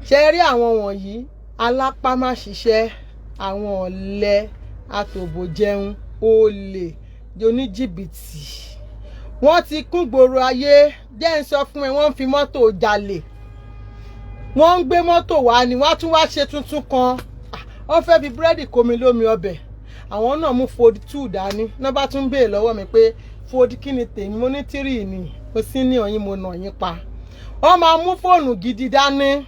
ṣe rí àwọn wọ̀nyí alápá má ṣiṣẹ́, àwọn ọ̀lẹ àtòbòjẹun olè oníjìbìtì wọ́n ti kún gbòòrò ayé. jẹ́ ń sọ fún ẹ, wọ́n ń fi mọ́tò jalè, wọ́n ń gbé mọ́tò wá ni wọ́n tún wá ṣe tuntun kan. wọ́n fẹ́ fi búrẹ́dì komi lómi ọbẹ̀, àwọn náà mú fold 2 dání. náà bá tún béè lọ́wọ́ mi pé fold kí ni tèmi, mo ní 3 ni, mo sì ní ọyìn mo nà yín pa. wọ́n máa mú fóònù gidi dání,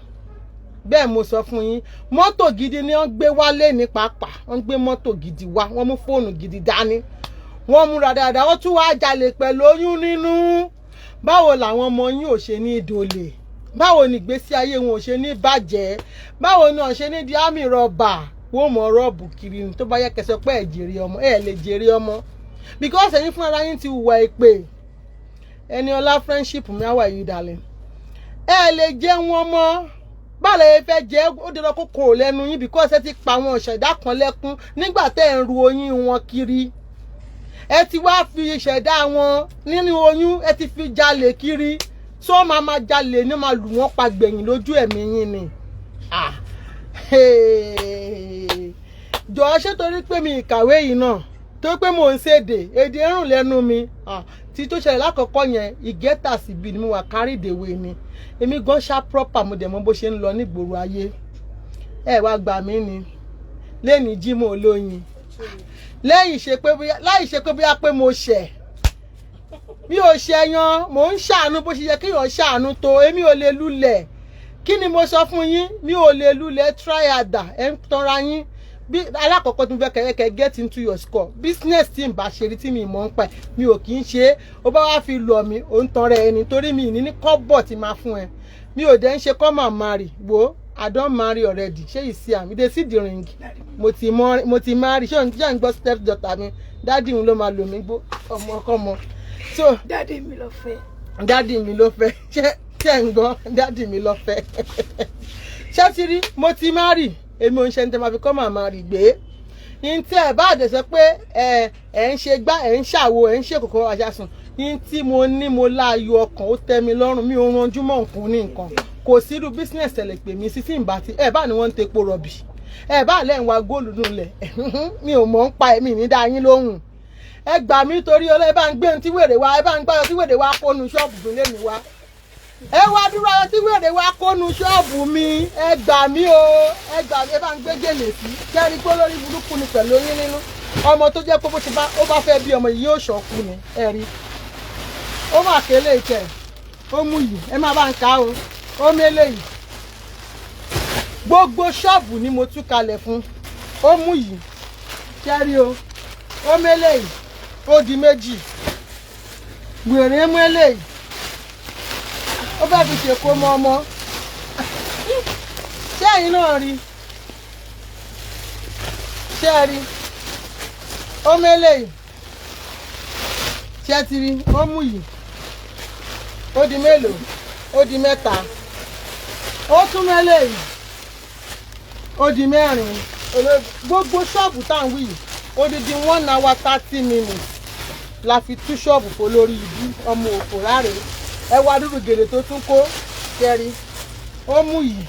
bẹ́ẹ̀ mo sọ fún yín. mọ́tò gidi ni wọ́n gbé wálé ní pàápàá, wọ́n gbé mọ́tò gidi wá, wọ́n mú fóònù gidi dání, wọ́n múra dáadáa, wọ́n tún wá jalè pẹ̀lú oyún nínú. báwo làwọn ọmọ yín ò ṣe ní ìdòlè? báwo ni ìgbésí ayé wọn ò ṣe ní bàjẹ́? báwo ni wọn ṣe ní di àmì rọ̀bà? wọ́n mọ̀ rọ́ọ̀bù kiri ni. tó bá yẹ kẹsọ pé ẹ̀ jèrè ọmọ, ẹ̀ lè jèrè ọmọ, because ẹ̀yin fúnra yín ti wà ìpè. ẹni ọlá friendship mi, how are you darling? ẹ lè jẹun ọmọ, báàlẹ̀ fẹ́ jẹ́ ó dẹ̀rọ kókó lẹ́nu yín, because ẹ ti pa àwọn ìṣẹ̀dá kan lẹ́kún nígbà tẹ́ ẹ̀ ń ru oyún wọn kiri. ẹ ti wá fi ìṣẹ̀dá wọn nínú oyún, ẹ ti fi jalè kiri. tó máa jalè ní máa lù wọ́n pa gbẹ̀yìn lójú ẹ̀mí yín ni. jọ̀ọ́ ṣé torí pé mi ìkàwé yìí náà, tó pé mò ń ṣèdè, èdè rùn lẹ́nu mi. tí tó ṣẹlẹ̀ lákọ̀ọ́kọ́ yẹn ìgẹ́tà síbi ni mo wà carry the way ni. èmi gan ṣá proper, mo dẹ̀ mọ̀ bó ṣe ń lọ nígboro ayé. ẹ wá gbà mí ni lẹ́ni Jímọ̀ olóyin, láì ṣe pé bóyá pé mo ṣẹ̀. mi ò ṣẹ̀yàn, mò ń ṣàánú bó ṣe yẹ kéèyàn ṣàánú tó. èmi ò lè lulẹ̀. kí ni mo sọ fún yín? mi ò lè lulẹ̀ try harder. ẹ ń tanra yín. bí alákọ̀ọ́kọ́ tí mo fẹ́ kẹ́ get into your score. business tí n bá ṣe rí tí mi mọ̀ ń pa mi ò kì í ṣe é. ó bá wá fi lọ̀ mí, ó ń tan rẹ̀ ẹni, torí mi ní kọ́bọ̀ tí máa fún ẹ. mi ò dẹ̀ ń ṣe come and marry. wo I don marry already. ṣé you see am? They see the ring. mo ti marry. ṣé ń gbọ́ step daughter mi? dádì mi ló máa lò mí gbó ọmọkọ́mọ. so dádì mi ló fẹ́. dádì mi ló fẹ́. ṣé ń gbọ́? dádì mi ló fẹ́. ṣé ti rí? mo ti marry. èmi ò ń ṣe ní tẹ́ máa fi come and marry gbé. ní tí ẹ bá àdẹ̀sẹ̀ pé ẹ ń ṣe gbá, ẹ ń ṣàwo, ẹ ń ṣe kòkòrò àjàsùn. ní tí mo ní mo láàyò ọkàn, ó tẹ́ mi lọ́rùn, mi ò ranjú mọ́ nǹkan ní nǹkan. kò sí irú business tẹ̀lé pè mí sí tí ń bá ti ẹ bá ní wọ́n ń tepo rọ̀bì, ẹ bá lẹ́ ń wa góòlù nulẹ̀, mi ò mọ̀ ń pa ẹ̀mí ní dá yín lóhùn. ẹ gbà mí torí ọlọ́ ẹ bá ń gbé ohun tí wèrè wá, ẹ bá ń gbá ohun tí wèrè wá kónú ṣọ́ọ̀bù fún lèmi wá. ẹ wá dúró ohun tí wèrè wá kónú ṣọ́ọ̀bù mi, ẹ gbà mí o, ẹ gbà mí, ẹ bá ń gbé gèlè sí. kẹ́rin pé lórí burúkú ni pẹ̀lú oyún nínú. ọmọ tó jẹ́ pé ó bá fẹ́ bí ọmọ yìí yóò ṣọ̀kú ni, ẹ rí. ó mà kélé ìkẹ́, ó mú yìí, ẹ má bá ń ká o, ó mélé yìí. gbogbo ṣọ́ọ̀bù ni mo tú kalẹ̀ fún. ó mú yìí, kẹ́rí o, ó mélé yìí, ó di méjì. wèrè mú eléyìí, ó bá fi ṣèkó mọ́ ọmọ. ṣé ẹ̀yin náà rí? ṣé ẹ rí? ó mélé yìí, ṣé ti rí? ó mú yìí, ó di mélòó? ó di mẹ́ta. ó tún mélé yìí, ó di mẹ́rin. gbogbo ṣọ́ọ̀bù tá à ń wí yìí, ó di 1 hour 30 minutes la fi tú ṣọ́ọ̀bù kó lórí ibi ọmọ òfò láre. ẹ wá dúró gèrè tó tún kó, kẹrí. ó mú yìí,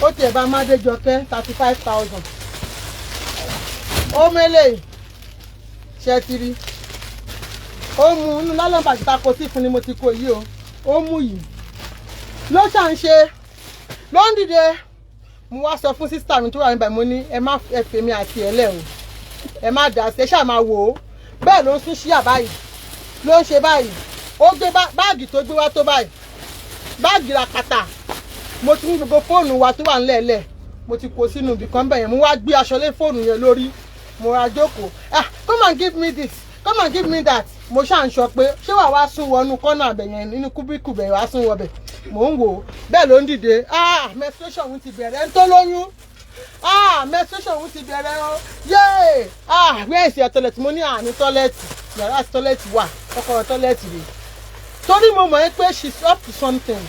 ó tiẹ̀ bá Mádéjọkẹ́ 35,000. ó mélé yìí, ṣe ti rí? ó mú inú lálọ́mbà tí ta kó sí fún ni mo ti kó yìí o. ó mú yìí ló ṣà ń ṣe, ló ń dìde. mo wá sọ fún sísítà mi tó wà níbẹ̀, mo ní ẹ má fẹ́ mi àti ẹ̀lẹ́ o, ẹ má dà sí, ẹ ṣáà máa wò ó. bẹ́ẹ̀ ló ń sún ṣíà báyìí, ló ń ṣe báyìí. ó gbé báàgì tó gbé wá tó báyìí, báàgì ràpàtà. mo ti mú gbogbo fóònù wa tó wà ńlẹ̀ẹ́lẹ̀, mo ti kó sínú ibì kan bẹ̀yẹn. mo wá gbé aṣọ lé fóònù yẹn lórí, mo ra jókòó. come and give me this, come and give me that. mo ṣáà ń sọ pé ṣé wàá wá sún wọnú kọ́nà àbẹ̀yẹn nínú kúbíkù bẹ̀yẹn wá sún wọbẹ̀. mò ń wò ó, bẹ́ẹ̀ ló ń dìde. menstruation òun ti bẹ̀rẹ̀, ń tó lóyún. menstruation òun ti bẹ̀rẹ̀ o. yéè where is your toilet? mo ní àní tọ́lẹ́ẹ̀tì, yàrá tọ́lẹ́ẹ̀tì wà, kọ́kọ́rọ́ tọ́lẹ́ẹ̀tì rè. torí mo mọ̀ pé she's up to something.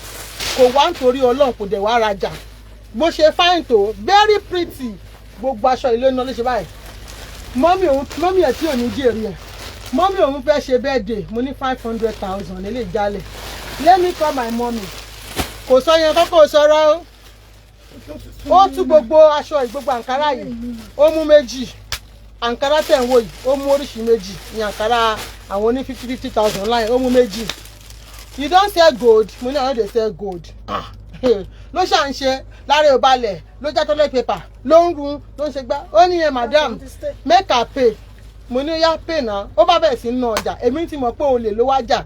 kò wá nítorí Ọlọ́run, kò dẹ̀ wá rajà. bó ṣe fine tó, very pretty. gbogbo aṣọ ilé náà ló ṣe báyìí. mọ́mí ẹ̀ tí ò ní jèrè ẹ̀, mọ́mí òun fẹ́ ṣe birthday, mo ní 500,000 lè jálẹ̀. let me call my mommy kò sọ yẹn kọ́kọ́ sọ̀rọ̀ ó tú gbogbo aṣọ gbogbo àǹkárá yìí ó mú méjì àǹkárá tẹ̀ ń wò yìí ó mú oríṣi méjì ní àǹkárá àwọn ní 50,000 láì ó mú méjì. You don't sell gold mo ní àwọn dey sell gold ló ṣà ń ṣe lára ìbalẹ̀ ló já toilet paper ló ń run ló ń ṣe gbá ó ní yẹn madam make her pay mo ní ó yá pay náà ó bá bẹ̀rẹ̀ sí ná ọjà èmi ti mọ̀ pé olè ló wá jà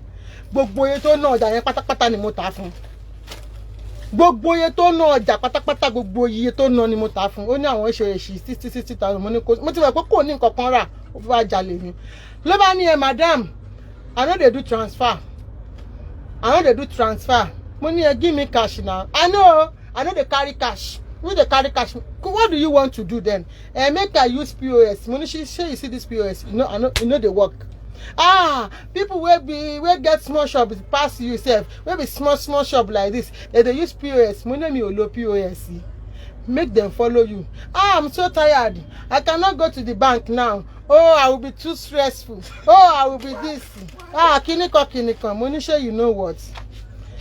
gbogbo iye tó ná ọjà yẹn pátápátá ni mo tà fún gbogbo iye tó ná ọjà pátápátá gbogbo iye tó ná ni mo tà fún ó ní àwọn ṣe èsì 60,000 mo ti mọ̀ pé kò ní nǹkan kan rà ó fi wá jalè ni ló bá ní yẹn madam I no dey do transfer mo ní ẹ give me cash now I no dey carry cash we dey carry cash what do you want to do then make I use POS mo ní shey you see this POS you know dey work people wey get small shop pass you sef wey be small shop like this they dey use POS mo ní mi ò lo POS make them follow you I'm so tired I cannot go to the bank now I will be too stressful I will be this kíníkan mo ní ṣé you know what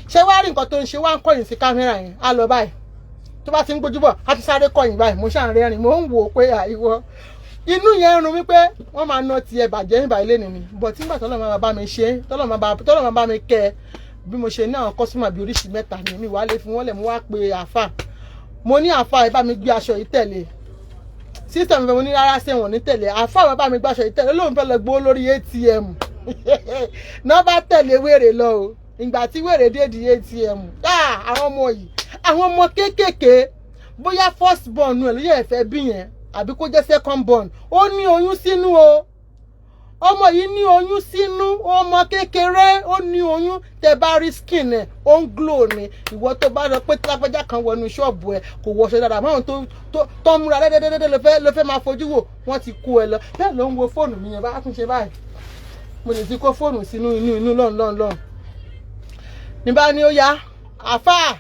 ṣé wá rí nǹkan tó ń ṣe wá ń kọ̀yìn sí kámẹ́rà yẹn á lọ báyìí tó bá ti ń gbójú bọ̀ á ti sáré kọ̀yìn báyìí mo ṣáà ń rẹ́rìn mo ń wò ó pé àìwọ inú yẹn rún mi pé wọ́n máa ná tiẹ̀ bàjẹ́ nígbà ilé nìní bọ̀ tí nígbà tọ́lọ́ máa bá mi ṣe tọ́lọ́ máa bá mi kẹ́ ẹ bí mo ṣe ní àwọn kọ́sùmà bíi oríṣi mẹ́ta ni mi wá lé fún wọn lẹ̀ mo wá pe àáfà mo ní àáfà ẹ bá mi gbé aṣọ yìí tẹ̀lé sísè mi fẹ́ mo ní rárá sẹ́wọ̀n ní tẹ̀lé àáfà bá mi gbé aṣọ yìí tẹ̀lé lóun fẹ́ lọ gbowó lórí ATM náà bá tẹ̀lé wèrè lọ o ìgbà tí wèrè dé di ATM àwọn ọmọ yìí àwọn ọmọ kéékèèké bóyá first born nù ẹ̀ ló yẹ ẹ̀fẹ́ bí yẹn àbí kó jẹ́ second born ó ní oyún sínú o ọmọ yìí ní oyún sínú ọmọ kékeré ó ní oyún tẹ bá rí skin ẹ̀ ó ń glow ni ìwọ tó bá lọ pé lápẹjá kan wọnú ṣọ́ọ̀bù ẹ̀ kò wọṣọ dáadáa máa tó múra dẹ́dẹ́dẹ́dẹ́ ló fẹ́ máa fojú wò wọ́n ti kó ẹ lọ bẹ́ẹ̀ ló ń wo fóònù mi yẹn bá tún ṣe báyìí mo lè ti kó fóònù sínú inú lọ́n ní bá ní ó yá àfà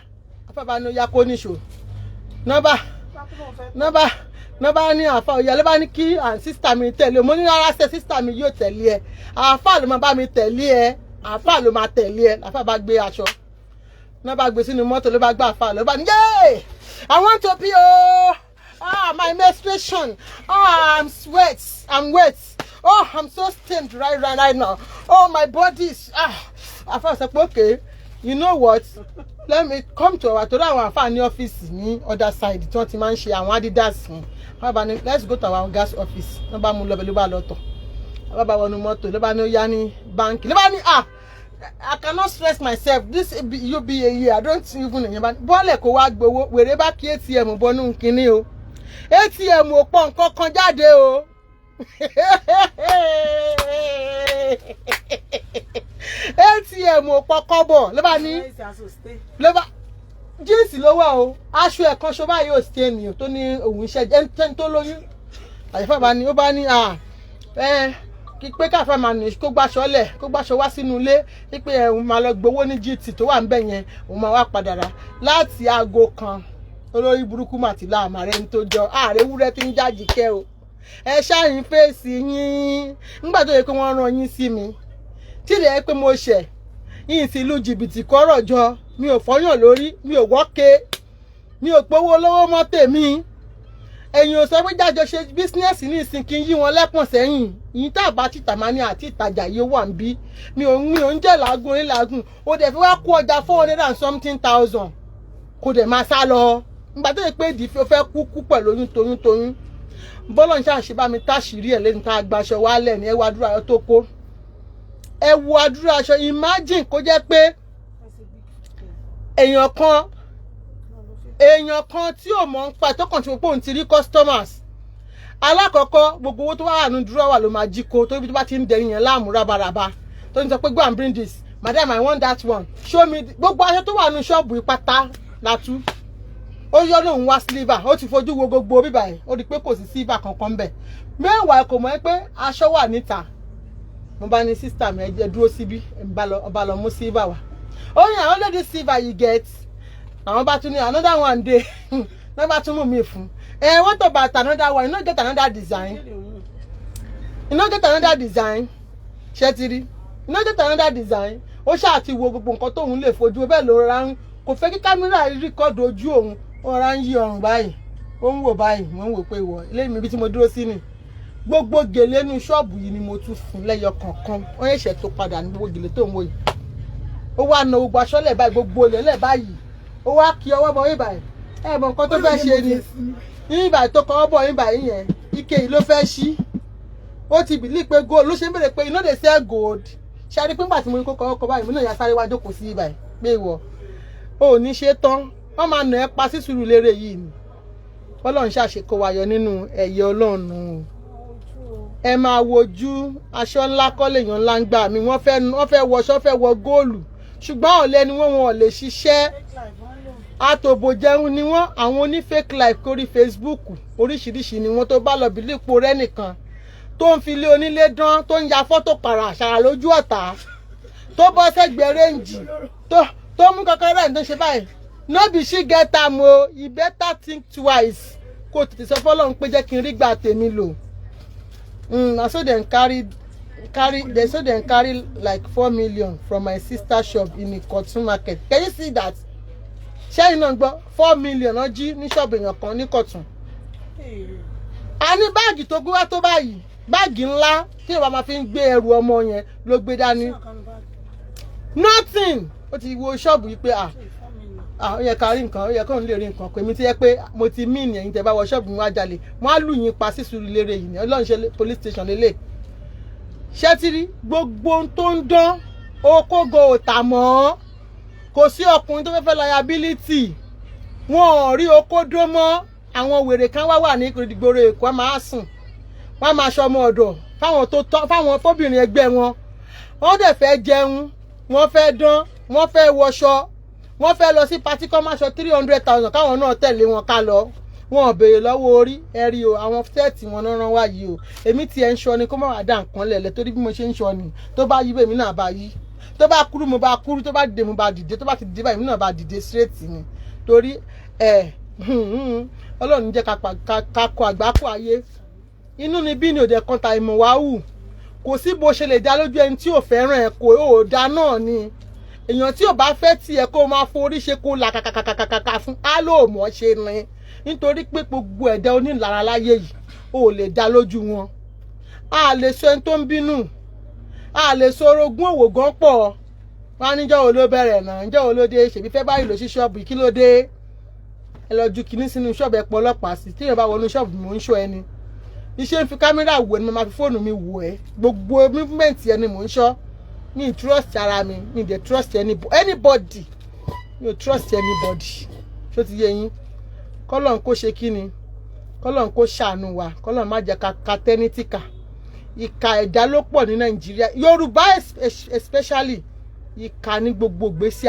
bá ní ó yá kó níṣò nọ́bà ní àfà òyà ló bá ní kí sísítà mi tẹ̀lé mo ní rárá ṣe sísítà mi yóò tẹ̀lé ẹ àfà ló máa bá mi tẹ̀lé ẹ àfà ló máa tẹ̀lé ẹ àfà bá gbé aṣọ nọ́bà gbé sínú mọ́tò ló bá gbé àfà ló bá ní yéé I want to pee my menstruation I'm wet I'm so stained right now my body is àfà sọ pé okay you know what let me come to our torí àwọn àfáà ní ọ́fíìsì ní other side tí wọ́n ti máa ń ṣe àwọn Adidas fún bàbá ní let's go to our gas office wọ́n bá mú lọ́bẹ̀ ló bá lọ tọ̀ bàbá wọnú mọ́tò ló bá ní ó yá ní báńkì ló bá ní I cannot stress myself this you be a year I don't even know bọ́ọ̀lẹ̀ kó wá gbowó wèrè bá kí ATM bọ́nú kínní o ATM ò pọ̀ nǹkan kan jáde o ATM ò pọkọ bọ̀ ló bá ní jíǹsì ló wà o aṣọ ẹ̀kan ṣọ báyìí ò sí ènìyàn tó ní òun iṣẹ́ ẹni tó lóyún àyẹ̀fọ́ bá ní ó bá ní pé káfẹ́ máa nì kó gbàṣọ wá sínú ilé pé òun máa lọ gbowó ní GT tó wà ń bẹ̀ yẹn òun máa wá padà rà láti aago kan olórí burúkú màtí láàmà rẹ̀ ń tó jọ ààrẹ wúrẹ́ tí ń jájì kẹ́ o ẹ ṣáàyìn fèsì yín nígbà tó yẹ pé wọ́n rán yín sí mi tí lè pé mo ṣẹ̀ yín sí ìlú jìbìtì kọ́rọ̀ jọ mi ò fọyàn lórí mi ò wọ́ke mi ò gbowó lọ́wọ́ mọ́ tèmi ẹ̀yin ò sọ pé jájọ ṣe bísínẹ́sì ní ìsìn kí n yí wọn lẹ́pọ̀n sẹ́yìn yín tá a bá ti tà máa ní àti ìtajà yìí wà ń bí mi ò ń jẹ́ làágùn orí làágùn ó dẹ̀ fi wá kó ọjà 400,000 kó dẹ̀ máa sá lọ nígbà tó yẹ pé ìdí fẹ́ kú pẹ̀lú oyún toyún bọ́lọ̀ ń ṣàṣì bá mi táṣìírí ẹ̀ lẹ́nu tá a gbaṣọ wálẹ̀ ní ẹwà àdúrà tó kó ẹ wo àdúrà aṣọ imagine kó jẹ́ pé èèyàn kan tí ò mọ̀ ń pa ìtọ́kàn tí mo pòun ti rí customers alákọ̀ọ́kọ́ gbogbo owó tó wà nínú dúrọ́wà ló máa jí kó tó ibi tó bá ti ń dẹ̀yìn yẹn láàmú rábaràba tó ń sọ pé go and bring this madam I want that one show me gbogbo aṣọ tó wà nínú ṣọ́ọ̀bù ìpátá látú ó yọ lóun wá sliver ó ti fojú wo gbogbo bíbà ẹ̀ ó rí pé kò sí silver kankan bẹ̀ mẹ́wàá kò mọ̀ pé aṣọ wà níta mo bá ní sister mi ẹ dúró síbí ọba lọ mú silver wá ó yàn àwọn lady silver you get àwọn bá tún ní another one day náà bá tún mú mi fún what about another one you no get another design ṣẹ́tìrí you no get another design ó ṣáà ti wo gbogbo nǹkan tóun lè fojú bẹ́ẹ̀ ló ra ń kò fẹ́ kí kámẹ́rà rìkọ́dù ojú òun ọ̀rá ń yí ọrùn báyìí ó ń wò báyìí mo ń wò pé ìwọ ilé mi bí tí mo dúró sí ni gbogbo gèlè inú ṣọ́ọ̀bù yìí ni mo tún fún lẹ́yọ kọ̀ọ̀kan wọ́n yẹ̀ṣẹ̀ tó padà ní gbogbo gèlè tó ń wò yìí ó wá na gbogbo aṣọ lẹ̀ báyìí gbogbo olè lẹ̀ báyìí ó wá kí ọwọ́ bọ yín báyìí ẹ mọ nǹkan tó fẹ́ ṣe ni yín báyìí tó kọ́ ọwọ́ bọ yín báyìí yẹn ike yìí ló fẹ́ ṣí ó ti bìlí pé gold ló ṣe ń bèrè pé you no dey sell gold ṣe àrí pé nígbà tí mo ní kó kọ́ ọkọ̀ báyìí mo náà yà sáré wá jókòó sí báyìí pé ìwọ ò ní ṣe tán wọ́n máa nà ẹ́ pa sí Sùúrùlérè yìí ni Ọlọ́run ṣàṣekọ wayọ nínú ẹ̀yẹ Ọlọ́run ẹ máa wojú aṣọ ńlá kọ́lé èèyàn ńlá ń gbà mí wọ́n fẹ́ wọṣọ fẹ́ wọ góòlù ṣùgbọ́n ọ̀lẹ ni wọ́n wọn ò lè ṣiṣẹ́ àtòbò jẹun ni wọ́n àwọn oní fake life kórí Facebook oríṣiríṣi ni wọ́n tó bá lọ bílípò rẹ nìkan tó ń fi ilé onílé dán tó ń ya fọ́tò pàrà àṣàrà lójú ọ̀tá tó bọ́ sẹ́gbẹ̀ẹ́ rẹ́ǹjì tó mú kankan rẹ̀ tó ṣe báyìí no be she get am o you better think twice kó tètè sọ fọ́lọ́run pé jẹ́ kí n rí gbà tèmi lò na so dem carry like 4 million from my sister shop in Ikotun market can you see that ṣẹ́yìn náà gbọ́ 4 million wọ́n jí ní ṣọ́ọ̀bù èèyàn kan ní Ìkọ̀tún a ní báàgì tó gbé wá tó báyìí báàgì ńlá tí ìwà máa fi ń gbé ẹrù ọmọ yẹn ló gbé dání nothing ó ti wo ṣọ́ọ̀bù yìí pé ó yẹ ká rí nǹkan ó yẹ kó ń lè rí nǹkan pèmí tí yẹ pé mo ti mí ìyẹn tẹ́ bá wọ ṣọ́ọ̀bù mi wá jalè wọ́n á lù yín pa sí Sùúrùlérè yìí ní Ọlọ́run ṣe police station lélẹ̀ ṣẹ́tìrí gbogbo tó ń dán okógo òtà mọ́ kò sí ọkùnrin tó fẹ́ liability wọn ò rí okódó mọ́ àwọn wèrè kan wà ní ìgboro Èkó máa sùn wọ́n máa ṣọmọ ọ̀dọ̀ fáwọn fóbìnrin ẹgbẹ́ wọn wọ́n dẹ̀ fẹ́ jẹun wọ́n fẹ́ dán wọ́n fẹ́ wọṣọ wọ́n fẹ́ lọ sí patí kọ́ máa ṣọ 300,000 káwọn náà tẹ̀lé wọn ká lọ wọn ò béèrè lọ́wọ́ orí ẹ̀rí o àwọn sẹ́ẹ̀tì wọn náà rán wá yìí o èmi tiẹ̀ ń ṣọ ni kó má wàá dà nǹkan lẹ̀lẹ̀ torí bí mo ṣe ń ṣọ ni tó bá yí bẹ́ẹ̀ mi náà bá yí tó bá kúrú mo bá kúrú tó bá dìde mo bá dìde tó bá ti dìde báyìí mi náà bá dìde straight ni torí Ọlọ́run jẹ́ ká kọ àgbákò ayé inú ni bí ni òde kan ta ìmọ̀ wá hù kò sí bó ṣe lè dá lójú ẹni tí ò fẹ́ràn ẹ̀ kò ò dá náà ni èèyàn tí ò bá fẹ́ tiẹ̀ kó máa forí ṣe kó la kàkàkàkàkà fún á ló mọ̀ ṣe ni nítorí pé gbogbo ẹ̀dá onílára láyé yìí ò lè dá lójú wọn a lè sọ ẹni tó ń bínú a lè sọ orogún òwò gan pọ̀ wọn á níjọ́ wo ló bẹ̀rẹ̀ náà níjọ́ wo ló dé ṣèbí fẹ́ báyìí lọ sí ṣọ́ọ̀bù kí ló dé ẹ lọ ju kinní sínú ṣọ́ọ̀bù ẹ pọ̀ ọlọ́pàá sí tí èèyàn bá wọnú ṣọ́ọ̀bù mò ń ṣọ́ ẹni iṣẹ́ ń fi kámẹ́rà wò ni mo máa fi fóònù mi wò ẹ́ gbogbo movement yẹn ni mò ń ṣọ́ mi trust ara mi mi dey trust anybody mi ò trust anybody ṣó ti yé yín kọ́lọ́n kó ṣe kí ni kọ́lọ́n kó ṣàánú wa kọ́lọ́n má jẹ́ ká tẹ́nítìkà ìkà ẹ̀dá ló pọ̀ ní Nàìjíríà Yorùbá especially ìkà ní gbogbo ìgbésí